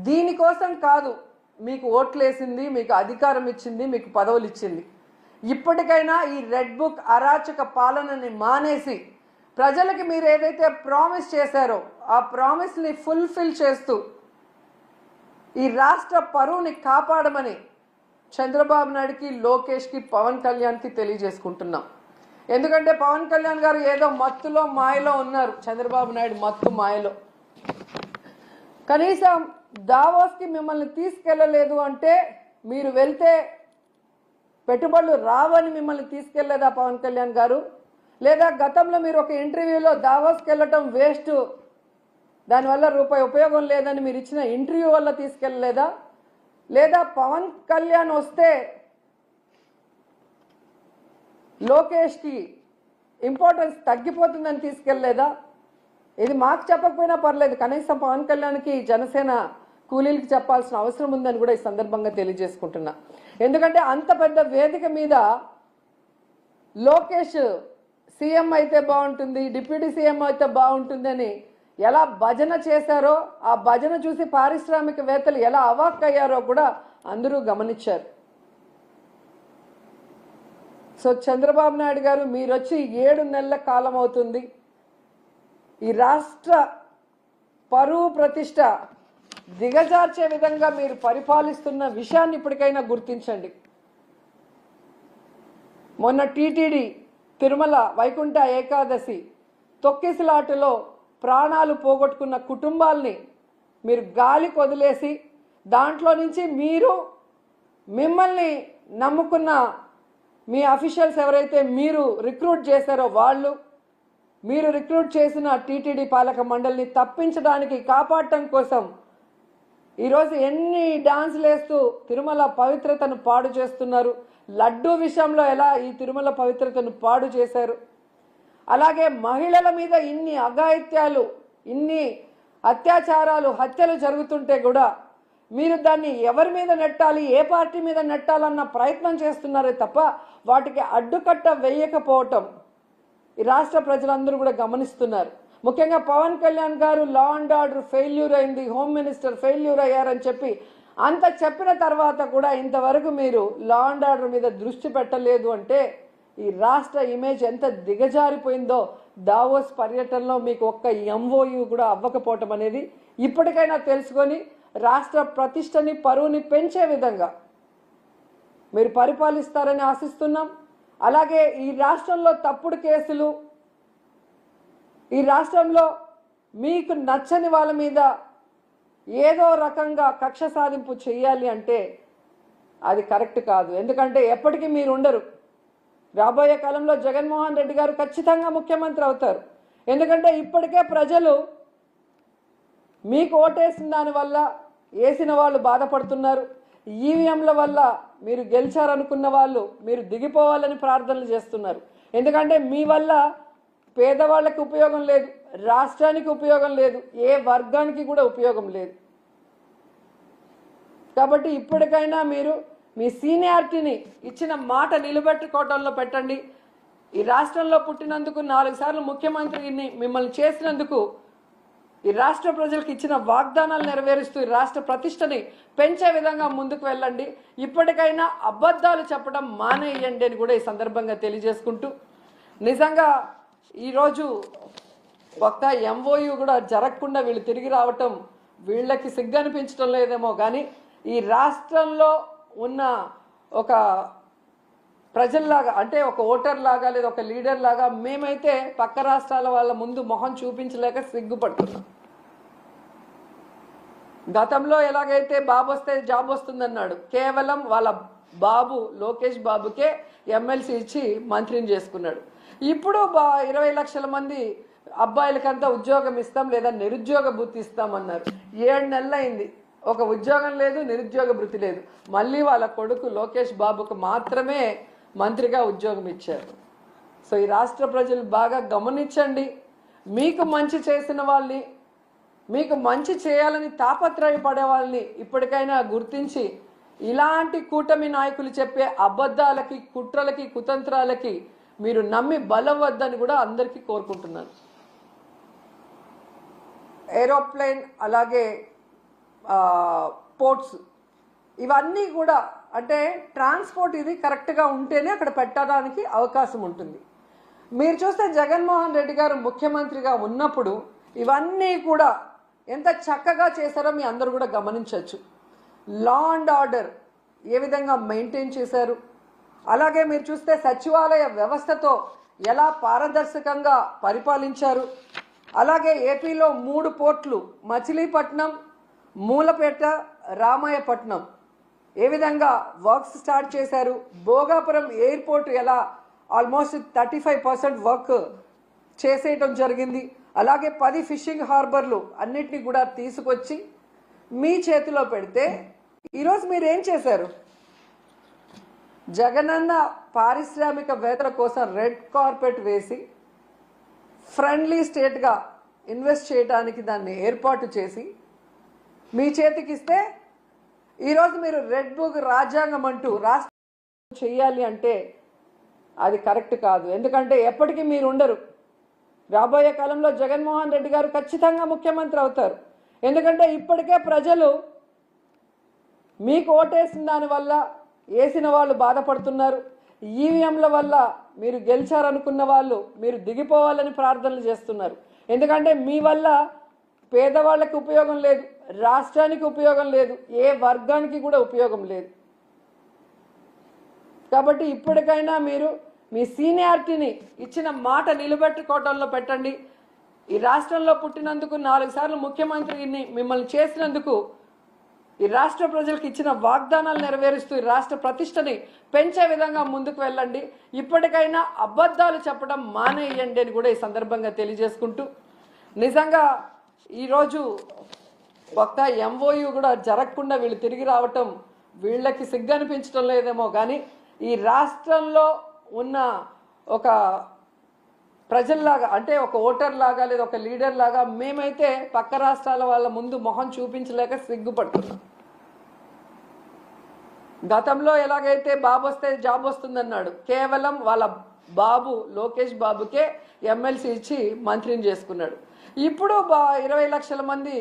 దీనికోసం కాదు మీకు ఓట్లేసింది, మీకు అధికారం ఇచ్చింది, మీకు పదవులు ఇచ్చింది. ఇప్పటికైనా ఈ రెడ్ బుక్ అరాచక పాలనని మానేసి ప్రజలకి మీరు ఏదైతే ప్రామిస్ చేశారో ఆ ప్రామిస్ని ఫుల్ఫిల్ చేస్తూ ఈ రాష్ట్ర పరువుని కాపాడమని చంద్రబాబు నాయుడుకి, లోకేష్కి, పవన్ కళ్యాణ్కి తెలియజేసుకుంటున్నాం. ఎందుకంటే పవన్ కళ్యాణ్ గారు ఏదో మత్తులో మాయలో ఉన్నారు. చంద్రబాబు నాయుడు మత్తు మాయలో. కనీసం దావోస్కి మిమ్మల్ని తీసుకెళ్ళలేదు అంటే మీరు వెళ్తే పెట్టుబడులు రావని మిమ్మల్ని తీసుకెళ్లేదా పవన్ కళ్యాణ్ గారు? లేదా గతంలో మీరు ఒక ఇంటర్వ్యూలో దావోస్కి వెళ్ళటం వేస్ట్, దానివల్ల రూపాయి ఉపయోగం లేదని మీరు ఇచ్చిన ఇంటర్వ్యూ వల్ల తీసుకెళ్ళలేదా? లేదా పవన్ కళ్యాణ్ వస్తే లోకేష్కి ఇంపార్టెన్స్ తగ్గిపోతుందని తీసుకెళ్ళలేదా? ఇది మాకు చెప్పకపోయినా పర్లేదు, కనీసం పవన్ కళ్యాణ్కి జనసేన కూలీలకి చెప్పాల్సిన అవసరం ఉందని కూడా ఈ సందర్భంగా తెలియజేసుకుంటున్నా. ఎందుకంటే అంత పెద్ద వేదిక మీద లోకేష్ సీఎం అయితే బాగుంటుంది, డిప్యూటీ సీఎం అయితే బాగుంటుంది అని ఎలా భజన చేశారో, ఆ భజన చూసి పారిశ్రామికవేత్తలు ఎలా అవాక్కయ్యారో కూడా అందరూ గమనించారు. సో చంద్రబాబు నాయుడు గారు మీరు వచ్చి 7 నెలల కాలం అవుతుంది. ఈ రాష్ట్ర పరువు ప్రతిష్ట దిగజార్చే విధంగా మీరు పరిపాలిస్తున్న విషయాన్ని ఇప్పటికైనా గుర్తించండి. మొన్న టీటీడీ తిరుమల వైకుంఠ ఏకాదశి తొక్కిసలాటలో ప్రాణాలు పోగొట్టుకున్న కుటుంబాల్ని మీరు గాలికి వదిలేసి దాంట్లో నుంచి మిమ్మల్ని నమ్ముకున్న మీ అఫీషియల్స్ ఎవరైతే మీరు రిక్రూట్ చేశారో మీరు రిక్రూట్ చేసిన టీటీడీ పాలక మండలిని తప్పించడానికి, కాపాడటం కోసం ఈరోజు ఎన్ని డాన్సులు వేస్తూ తిరుమల పవిత్రతను పాడు చేస్తున్నారు. లడ్డూ విషయంలో ఎలా ఈ తిరుమల పవిత్రతను పాడు చేశారు. అలాగే మహిళల మీద ఇన్ని అఘాయిత్యాలు, ఇన్ని అత్యాచారాలు, హత్యలు జరుగుతుంటే కూడా మీరు దాన్ని ఎవరి మీద నెట్టాలి, ఏ పార్టీ మీద నెట్టాలన్న ప్రయత్నం చేస్తున్నారే తప్ప వాటికి అడ్డుకట్ట వేయకపోవటం ఈ రాష్ట్ర ప్రజలందరూ కూడా గమనిస్తున్నారు. ముఖ్యంగా పవన్ కళ్యాణ్ గారు లా అండ్ ఆర్డర్ ఫెయిల్యూర్ అయింది, హోమ్ మినిస్టర్ ఫెయిల్యూర్ అయ్యారని చెప్పి అంత చెప్పిన తర్వాత కూడా ఇంతవరకు మీరు లా అండ్ ఆర్డర్ మీద దృష్టి పెట్టలేదు అంటే ఈ రాష్ట్ర ఇమేజ్ ఎంత దిగజారిపోయిందో దావోస్ పర్యటనలో మీకు ఒక్క ఎంఓయూ కూడా అవ్వకపోవటం అనేది ఇప్పటికైనా తెలుసుకొని రాష్ట్ర ప్రతిష్టని, పరువుని పెంచే విధంగా మీరు పరిపాలిస్తారని ఆశిస్తున్నాం. అలాగే ఈ రాష్ట్రంలో తప్పుడు కేసులు, ఈ రాష్ట్రంలో మీకు నచ్చని వాళ్ళ మీద ఏదో రకంగా కక్ష సాధింపు చేయాలి అంటే అది కరెక్ట్ కాదు. ఎందుకంటే ఎప్పటికీ మీరు ఉండరు. రాబోయే కాలంలో జగన్మోహన్ రెడ్డి గారు ఖచ్చితంగా ముఖ్యమంత్రి అవుతారు. ఎందుకంటే ఇప్పటికే ప్రజలు మీకు ఓటేసిన దానివల్ల వేసిన వాళ్ళు బాధపడుతున్నారు. ఈవీఎంల వల్ల మీరు గెలిచారనుకున్న వాళ్ళు మీరు దిగిపోవాలని ప్రార్థనలు చేస్తున్నారు. ఎందుకంటే మీ వల్ల పేదవాళ్ళకి ఉపయోగం లేదు, రాష్ట్రానికి ఉపయోగం లేదు, ఏ వర్గానికి కూడా ఉపయోగం లేదు. కాబట్టి ఇప్పటికైనా మీరు మీ సీనియారిటీని ఇచ్చిన మాట నిలబెట్టుకోవడంలో పెట్టండి. ఈ రాష్ట్రంలో పుట్టినందుకు 4 సార్లు ముఖ్యమంత్రిని మిమ్మల్ని చేసినందుకు ఈ రాష్ట్ర ప్రజలకు ఇచ్చిన వాగ్దానాలు నెరవేరుస్తూ ఈ రాష్ట్ర ప్రతిష్టని పెంచే విధంగా ముందుకు వెళ్ళండి. ఇప్పటికైనా అబద్ధాలు చెప్పడం మానేయండి అని కూడా ఈ సందర్భంగా తెలియజేసుకుంటూ, నిజంగా ఈరోజు ఒక్క ఎంఓయూ కూడా జరగకుండా వీళ్ళు తిరిగి రావటం వీళ్ళకి సిగ్గు అనిపించడం లేదేమో కానీ ఈ రాష్ట్రంలో ఉన్న ఒక ప్రజల్లాగా, అంటే ఒక ఓటర్ లాగా లేదా ఒక లీడర్ లాగా మేమైతే పక్క రాష్ట్రాల వాళ్ళ ముందు మొహం చూపించలేక సిగ్గుపడుతున్నాం. గతంలో ఎలాగైతే బాబు వస్తే జాబ్ వస్తుందన్నాడు, కేవలం వాళ్ళ బాబు లోకేష్ బాబుకే ఎమ్మెల్సీ ఇచ్చి మంత్రిని చేసుకున్నాడు. ఇప్పుడు 20 లక్షల మంది అబ్బాయిలకంతా ఉద్యోగం ఇస్తాం లేదా నిరుద్యోగ భృతి ఇస్తామన్నారు. 7 నెలలు అయింది, ఒక ఉద్యోగం లేదు, నిరుద్యోగ భృతి లేదు. మళ్ళీ వాళ్ళ కొడుకు లోకేష్ బాబుకు మాత్రమే మంత్రిగా ఉద్యోగం ఇచ్చారు. సో ఈ రాష్ట్ర ప్రజలు బాగా గమనించండి. మీకు మంచి చేసిన వాళ్ళని, మీకు మంచి చేయాలని తాపత్రయపడే వాళ్ళని ఇప్పటికైనా గుర్తించి ఇలాంటి కూటమి నాయకులు చెప్పే అబద్ధాలకి, కుట్రలకి, కుతంత్రాలకి మీరు నమ్మి బలవద్దని కూడా అందరికీ కోరుకుంటున్నాను. ఏరోప్లేన్ అలాగే పోర్ట్స్ ఇవన్నీ కూడా అంటే ట్రాన్స్పోర్ట్ ఇది కరెక్ట్గా ఉంటేనే అక్కడ పెట్టడానికి అవకాశం ఉంటుంది. మీరు చూస్తే జగన్మోహన్ రెడ్డి గారు ముఖ్యమంత్రిగా ఉన్నప్పుడు ఇవన్నీ కూడా ఎంత చక్కగా చేశారో మీ అందరూ కూడా గమనించవచ్చు. లా అండ్ ఆర్డర్ ఏ విధంగా మెయింటైన్ చేశారు, అలాగే మీరు చూస్తే సచివాలయ వ్యవస్థతో ఎలా పారదర్శకంగా పరిపాలించారు, అలాగే ఏపీలో 3 పోర్ట్లు మచిలీపట్నం, మూలపేట, రామాయపట్నం ఏ విధంగా వర్క్స్ స్టార్ట్ చేశారు, భోగాపురం ఎయిర్పోర్ట్ ఎలా ఆల్మోస్ట్ 35% వర్క్ చేసేయటం జరిగింది, అలాగే 10 ఫిషింగ్ హార్బర్లు అన్నిటినీ కూడా తీసుకొచ్చి మీ చేతిలో పెడితే ఈరోజు మీరు ఏం చేశారు? జగనన్న పారిశ్రామికవేత్తల కోసం రెడ్ కార్పెట్ వేసి ఫ్రెండ్లీ స్టేట్గా ఇన్వెస్ట్ చేయడానికి దాన్ని ఏర్పాటు చేసి మీ చేతికి ఇస్తే ఈరోజు మీరు రెడ్ బుక్ రాజ్యాంగం అంటూ రాష్ట్రం చేయాలి అంటే అది కరెక్ట్ కాదు. ఎందుకంటే ఎప్పటికీ మీరు ఉండరు. రాబోయే కాలంలో జగన్మోహన్ రెడ్డి గారు ఖచ్చితంగా ముఖ్యమంత్రి అవుతారు. ఎందుకంటే ఇప్పటికే ప్రజలు మీకు ఓటేసిన దానివల్ల వేసిన వాళ్ళు బాధపడుతున్నారు. ఈవీఎంల వల్ల మీరు గెలిచారనుకున్న వాళ్ళు మీరు దిగిపోవాలని ప్రార్థనలు చేస్తున్నారు. ఎందుకంటే మీ వల్ల పేదవాళ్ళకి ఉపయోగం లేదు, రాష్ట్రానికి ఉపయోగం లేదు, ఏ వర్గానికి కూడా ఉపయోగం లేదు. కాబట్టి ఇప్పటికైనా మీరు మీ సీనియారిటీని ఇచ్చిన మాట నిలబెట్టుకోవడంలో పెట్టండి. ఈ రాష్ట్రంలో పుట్టినందుకు 4 సార్లు ముఖ్యమంత్రిని మిమ్మల్ని చేసినందుకు ఈ రాష్ట్ర ప్రజలకు ఇచ్చిన వాగ్దానాలు నెరవేరుస్తూ ఈ రాష్ట్ర ప్రతిష్టని పెంచే విధంగా ముందుకు వెళ్ళండి. ఇప్పటికైనా అబద్ధాలు చెప్పడం మానేయండి అని కూడా ఈ సందర్భంగా తెలియజేసుకుంటూ, నిజంగా ఈరోజు ఒక్క ఎంఓయూ కూడా జరగకుండా వీళ్ళు తిరిగి రావటం వీళ్ళకి సిగ్గనిపించడం లేదేమో కానీ ఈ రాష్ట్రంలో ఉన్న ఒక ప్రజల్లాగా అంటే ఒక ఓటర్ లాగా లేదా ఒక లీడర్ లాగా మేమైతే పక్క రాష్ట్రాల వాళ్ళ ముందు మొహం చూపించలేక సిగ్గుపడుతున్నాం. గతంలో ఎలాగైతే బాబు వస్తే జాబ్ వస్తుందన్నాడు, కేవలం వాళ్ళ బాబు లోకేష్ బాబుకే ఎమ్మెల్సీ ఇచ్చి మంత్రిని చేసుకున్నాడు. ఇప్పుడు 20 లక్షల మంది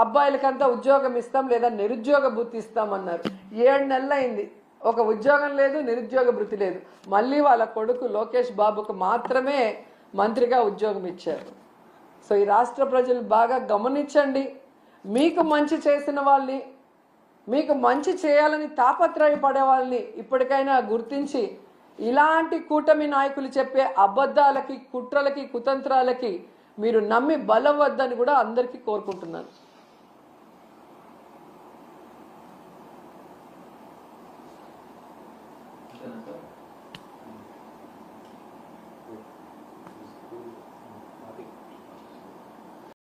అబ్బాయిలకంతా ఉద్యోగం ఇస్తాం లేదా నిరుద్యోగ భృతి ఇస్తామన్నారు. 7 నెలలు అయింది, ఒక ఉద్యోగం లేదు, నిరుద్యోగ భృతి లేదు. మళ్ళీ వాళ్ళ కొడుకు లోకేష్ బాబుకు మాత్రమే మంత్రిగా ఉద్యోగం ఇచ్చారు. సో ఈ రాష్ట్ర ప్రజలు బాగా గమనించండి. మీకు మంచి చేసిన వాళ్ళని, మీకు మంచి చేయాలని తాపత్రయపడే వాళ్ళని ఇప్పటికైనా గుర్తించి ఇలాంటి కూటమి నాయకులు చెప్పే అబద్ధాలకి, కుట్రలకి, కుతంత్రాలకి మీరు నమ్మి బలవద్దని కూడా అందరికీ కోరుకుంటున్నాను.